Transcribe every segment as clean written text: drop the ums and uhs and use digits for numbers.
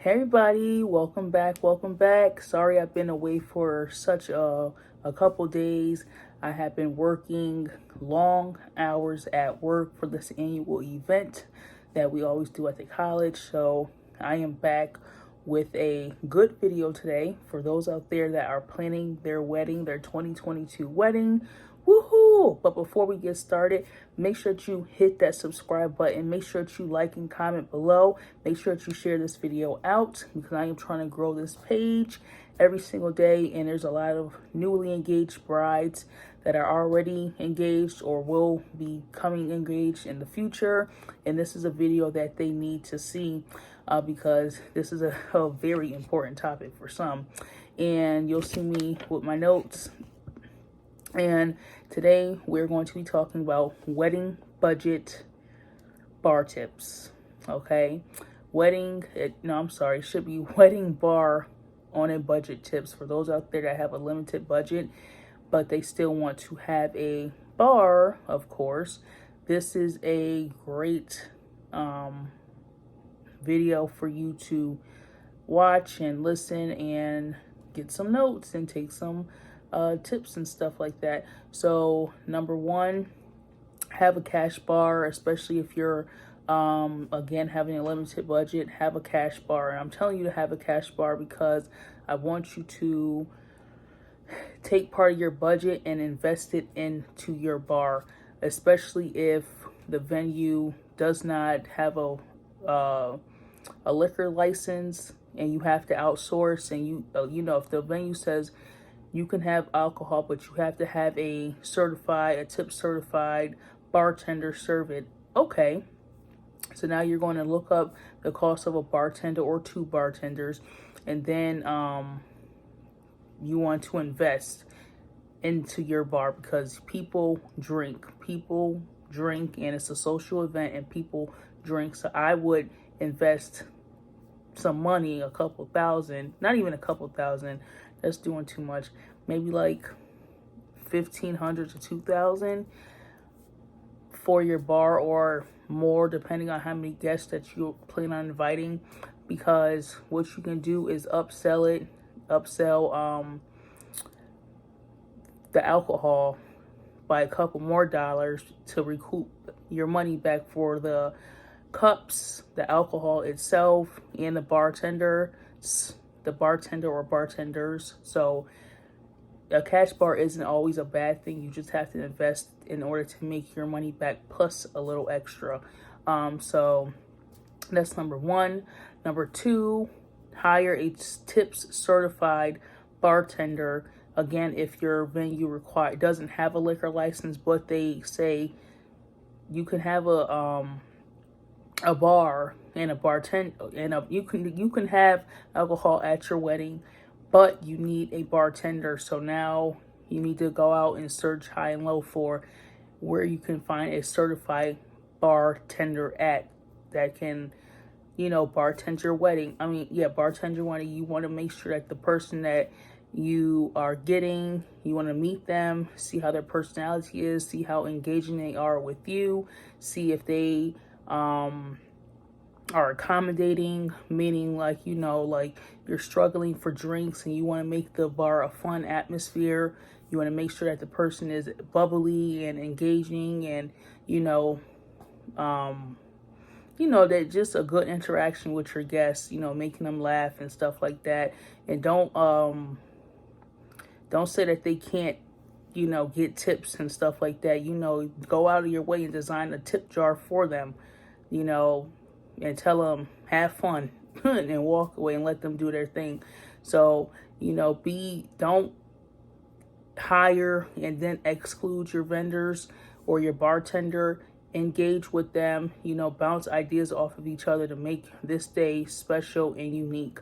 Hey everybody, welcome back. Sorry I've been away for such a couple days. I have been working long hours at work for this annual event that we always do at the college. So I am back with a good video today for those out there that are planning their wedding, their 2022 wedding. Woohoo! But before we get started, make sure that you hit that subscribe button. Make sure that you like and comment below. Make sure that you share this video out because I am trying to grow this page every single day. And there's a lot of newly engaged brides that are already engaged or will be coming engaged in the future. And this is a video that they need to see because this is a very important topic for some. And you'll see me with my notes. And today we're going to be talking about wedding budget bar tips. Okay, should be wedding bar on a budget tips for those out there that have a limited budget, but they still want to have a bar, of course. This is a great video for you to watch and listen and get some notes and take some tips and stuff like that. So number one, have a cash bar, especially if you're again having a limited budget. Have a cash bar, and I'm telling you to have a cash bar because I want you to take part of your budget and invest it into your bar, especially if the venue does not have a liquor license and you have to outsource, and you know, if the venue says you can have alcohol, but you have to have a tip certified bartender serve it. Okay. So now you're going to look up the cost of a bartender or two bartenders, and then you want to invest into your bar because people drink, and it's a social event and people drink. So I would invest some money, a couple thousand, not even a couple thousand, that's doing too much, maybe like 1,500 to 2,000 for your bar or more, depending on how many guests that you plan on inviting, because what you can do is upsell the alcohol by a couple more dollars to recoup your money back for the cups, the alcohol itself, and the bartender or bartenders. So a cash bar isn't always a bad thing. You just have to invest in order to make your money back plus a little extra. So that's number one. Number two, hire a tips certified bartender. Again, if your venue doesn't have a liquor license, but they say you can have a bar and a bartender, and you can have alcohol at your wedding, but you need a bartender. So now you need to go out and search high and low for where you can find a certified bartender at that can, bartend your wedding. Bartend your wedding. You want to make sure that the person that you are getting, you want to meet them, see how their personality is, see how engaging they are with you, see if they are accommodating, meaning like you're struggling for drinks and you want to make the bar a fun atmosphere. You want to make sure that the person is bubbly and engaging, and that just a good interaction with your guests, making them laugh and stuff like that. And don't say that they can't get tips and stuff like that. Go out of your way and design a tip jar for them, and tell them have fun and walk away and let them do their thing. So don't hire and then exclude your vendors or your bartender. Engage with them, bounce ideas off of each other to make this day special and unique.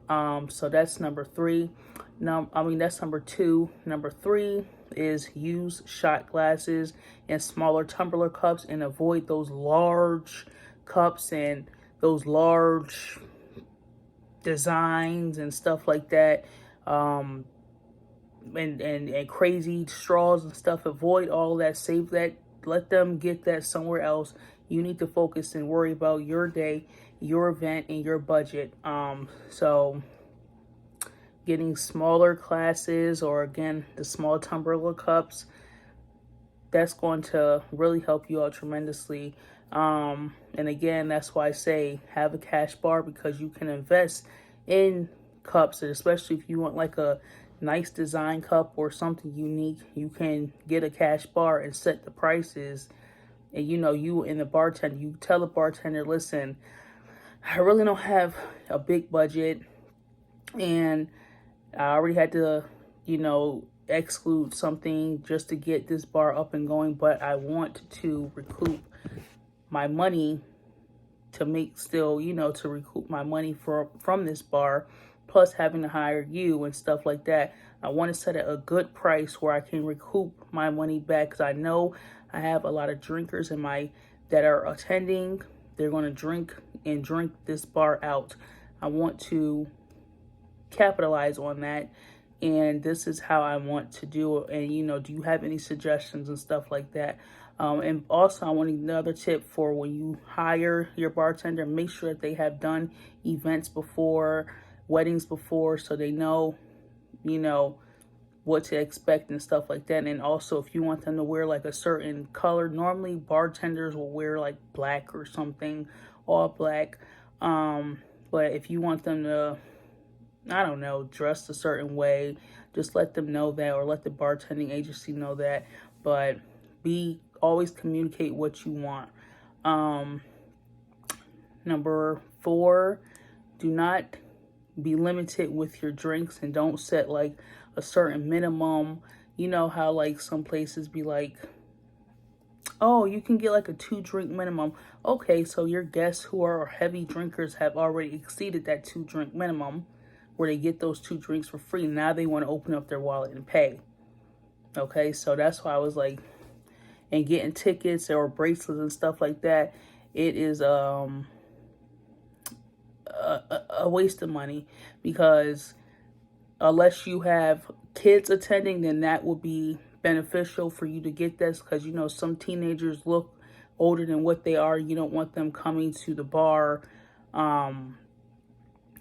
So that's number three. That's number two. Number three is use shot glasses and smaller tumbler cups, and avoid those large cups and those large designs and stuff like that. And crazy straws and stuff. Avoid all that. Save that. Let them get that somewhere else. You need to focus and worry about your day your event and your budget. So getting smaller classes, or again, the small tumbler cups, that's going to really help you out tremendously. And again, that's why I say have a cash bar, because you can invest in cups, and especially if you want like a nice design cup or something unique, you can get a cash bar and set the prices. And you and the bartender, you tell the bartender, listen, I really don't have a big budget, and I already had to, exclude something just to get this bar up and going, but I want to recoup my money to make still, to recoup my money from this bar, plus having to hire you and stuff like that. I want to set at a good price where I can recoup my money back, because I know I have a lot of drinkers that are attending. They're going to drink this bar out. I want to capitalize on that, and this is how I want to do it. And do you have any suggestions and stuff like that? And also, I want another tip for when you hire your bartender: make sure that they have done events before, weddings before, so they know what to expect and stuff like that. And also, if you want them to wear like a certain color, normally bartenders will wear like black or something, all black. But if you want them to, I don't know, dressed a certain way, just let them know that, or let the bartending agency know that. But always communicate what you want. Number 4, do not be limited with your drinks, and don't set like a certain minimum. You know how like some places be like, oh, you can get like a 2-drink minimum. Okay, so your guests who are heavy drinkers have already exceeded that 2-drink minimum, where they get those 2 drinks for free. Now they want to open up their wallet and pay. Okay, so that's why I was like, and getting tickets or bracelets and stuff like that, it is a waste of money, because unless you have kids attending, then that would be beneficial for you to get this, because some teenagers look older than what they are. You don't want them coming to the bar trying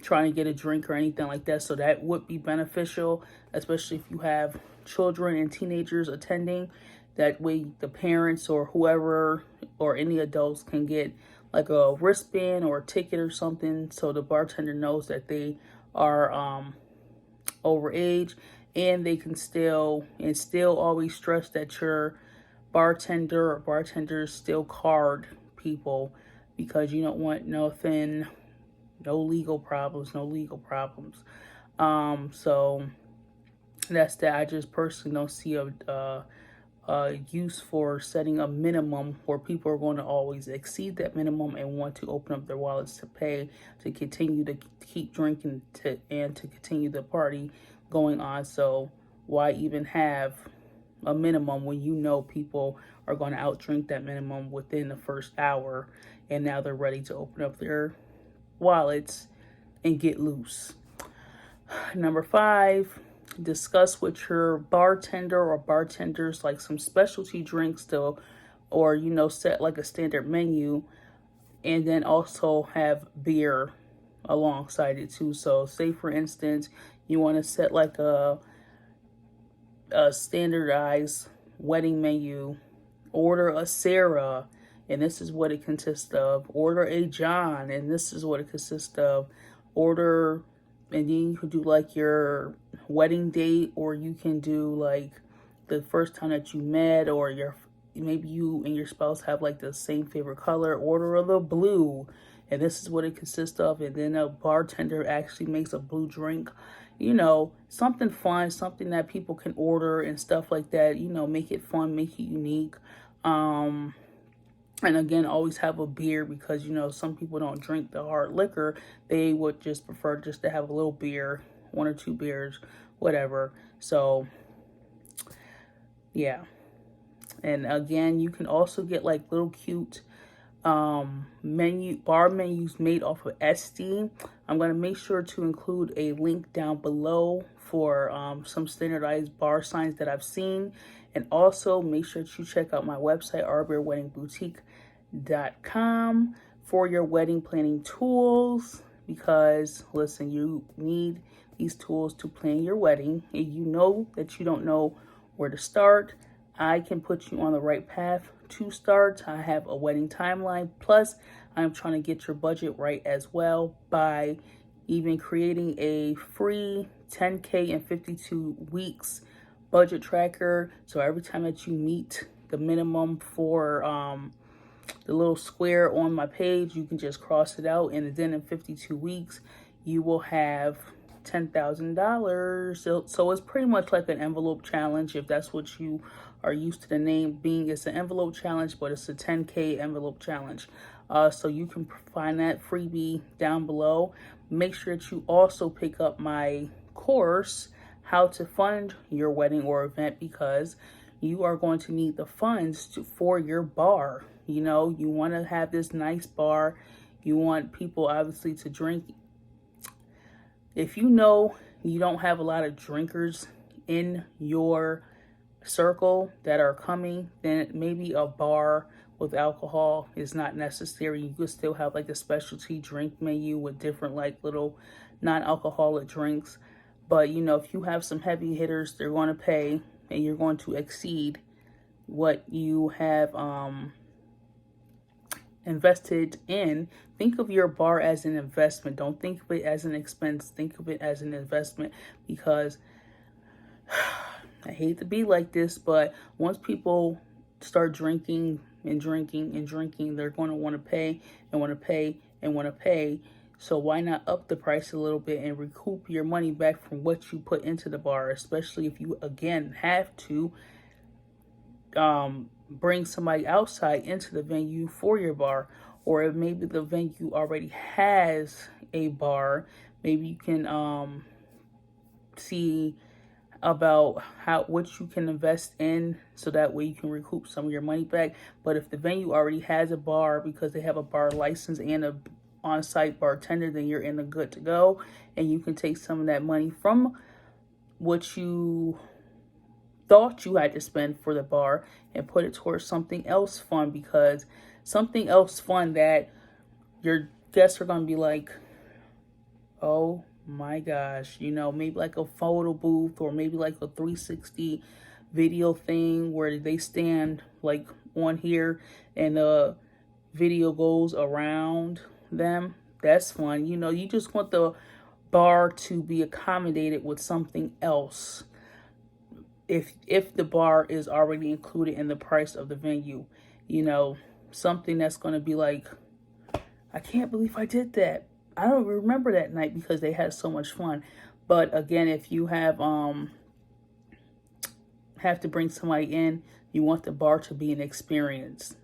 to get a drink or anything like that. So that would be beneficial, especially if you have children and teenagers attending. That way the parents or whoever or any adults can get like a wristband or a ticket or something, so the bartender knows that they are overage, and they can still always stress that your bartender or bartenders still card people, because you don't want nothing, no legal problems. So that's that. I just personally don't see a use for setting a minimum where people are going to always exceed that minimum and want to open up their wallets to pay to continue to keep drinking and to continue the party going on. So why even have a minimum when people are going to outdrink that minimum within the first hour, and now they're ready to open up their wallets and get loose. Number 5, discuss with your bartender or bartenders like some specialty drinks still, or set like a standard menu, and then also have beer alongside it too. So say for instance, you want to set like a standardized wedding menu, order a Sarah, and this is what it consists of. Order a John, and this is what it consists of. Order, and then you could do like your wedding date, or you can do like the first time that you met, or maybe you and your spouse have like the same favorite color. Order the blue, and this is what it consists of. And then a bartender actually makes a blue drink. Something fun, something that people can order and stuff like that. Make it fun, make it unique. And again, always have a beer, because some people don't drink the hard liquor. They would just prefer just to have a little beer, 1 or 2 beers, whatever. So yeah. And again, you can also get like little cute bar menus made off of Etsy. I'm going to make sure to include a link down below for some standardized bar signs that I've seen. And also make sure to check out my website, ourbeerweddingboutique.com, for your wedding planning tools, because listen, you need these tools to plan your wedding. And you know that you don't know where to start, I can put you on the right path to start. I have a wedding timeline, plus I'm trying to get your budget right as well by even creating a free 10K in 52 weeks budget tracker. So every time that you meet the minimum for the little square on my page, you can just cross it out, and then in 52 weeks you will have $10,000. So it's pretty much like an envelope challenge, if that's what you are used to the name being. It's an envelope challenge, but it's a 10K envelope challenge. So you can find that freebie down below. Make sure that you also pick up my course, How to Fund Your Wedding or Event, because you are going to need the funds for your bar. You know, you want to have this nice bar. You want people obviously to drink. If you know you don't have a lot of drinkers in your circle that are coming, then maybe a bar with alcohol is not necessary. You could still have like a specialty drink menu with different like little non-alcoholic drinks. But you know, if you have some heavy hitters, they're going to pay, and you're going to exceed what you have invested in. Think of your bar as an investment. Don't think of it as an expense. Think of it as an investment, because I hate to be like this, but once people start drinking and drinking and drinking, they're going to want to pay and want to pay and want to pay. So why not up the price a little bit and recoup your money back from what you put into the bar, especially if you, again, have to bring somebody outside into the venue for your bar, or if maybe the venue already has a bar. Maybe you can see about what you can invest in, so that way you can recoup some of your money back. But if the venue already has a bar because they have a bar license and a on-site bartender, then you're in the good to go, and you can take some of that money from what you thought you had to spend for the bar and put it towards something else fun, because something else fun that your guests are going to be like, oh my gosh, you know, maybe like a photo booth, or maybe like a 360 video thing where they stand like on here and the video goes around them. That's fun. You know, you just want the bar to be accommodated with something else. If the bar is already included in the price of the venue, you know, something that's going to be like, I can't believe I did that. I don't remember that night because they had so much fun. But again, if you have to bring somebody in, you want the bar to be an experience.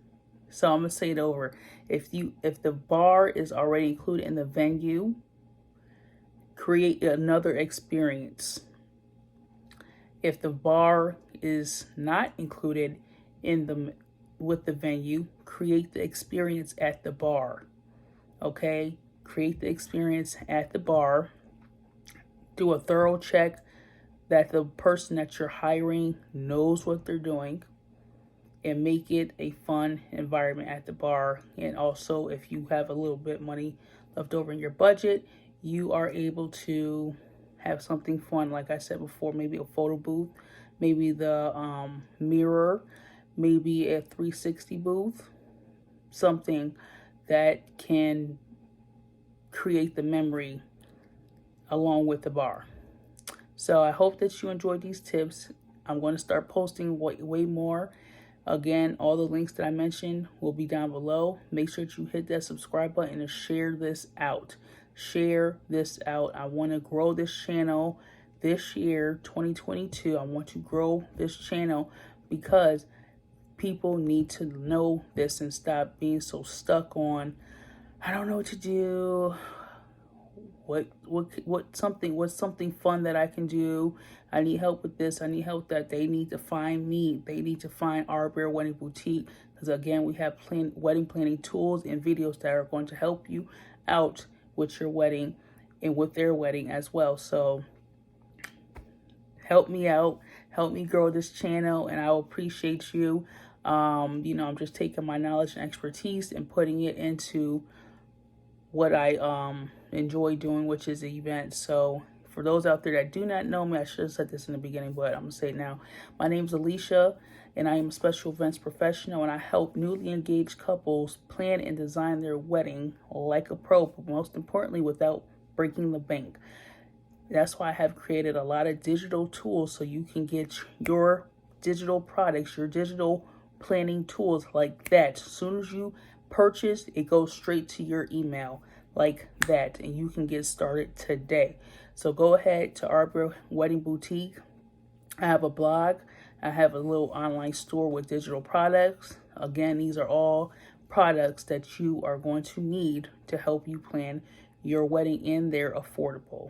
So I'm gonna say it over. If the bar is already included in the venue, create another experience. If the bar is not included with the venue, create the experience at the bar. Okay? Create the experience at the bar. Do a thorough check that the person that you're hiring knows what they're doing, and make it a fun environment at the bar. And also, if you have a little bit money left over in your budget, you are able to have something fun. Like I said before, maybe a photo booth, maybe the mirror, maybe a 360 booth, something that can create the memory along with the bar. So I hope that you enjoyed these tips. I'm going to start posting way more. Again, all the links that I mentioned will be down below. Make sure that you hit that subscribe button and share this out. Share this out. I want to grow this channel this year, 2022. I want to grow this channel because people need to know this and stop being so stuck on, I don't know what to do. What's something fun that I can do? I need help with this. I need help that. They need to find me. They need to find Our Bear Wedding Boutique, because again, we have wedding planning tools and videos that are going to help you out with your wedding and with their wedding as well. So help me out. Help me grow this channel, and I will appreciate you. You know, I'm just taking my knowledge and expertise and putting it into what I enjoy doing, which is events. So for those out there that do not know me, I should have said this in the beginning, but I'm gonna say it now. My name's Alicia, and I am a special events professional, and I help newly engaged couples plan and design their wedding like a pro, but most importantly, without breaking the bank. That's why I have created a lot of digital tools so you can get your digital products, your digital planning tools like that. As soon as you purchase, it goes straight to your email like that, and you can get started today. So go ahead to Arbor Wedding Boutique. I have a blog. I have a little online store with digital products. Again, these are all products that you are going to need to help you plan your wedding, and they're affordable.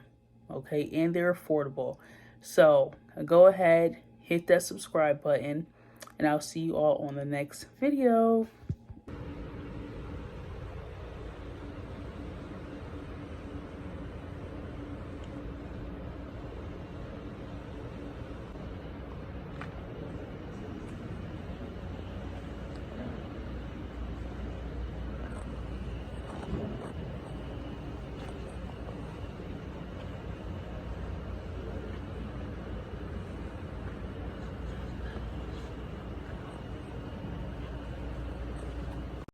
Okay, and they're affordable. So go ahead, hit that subscribe button, and I'll see you all on the next video.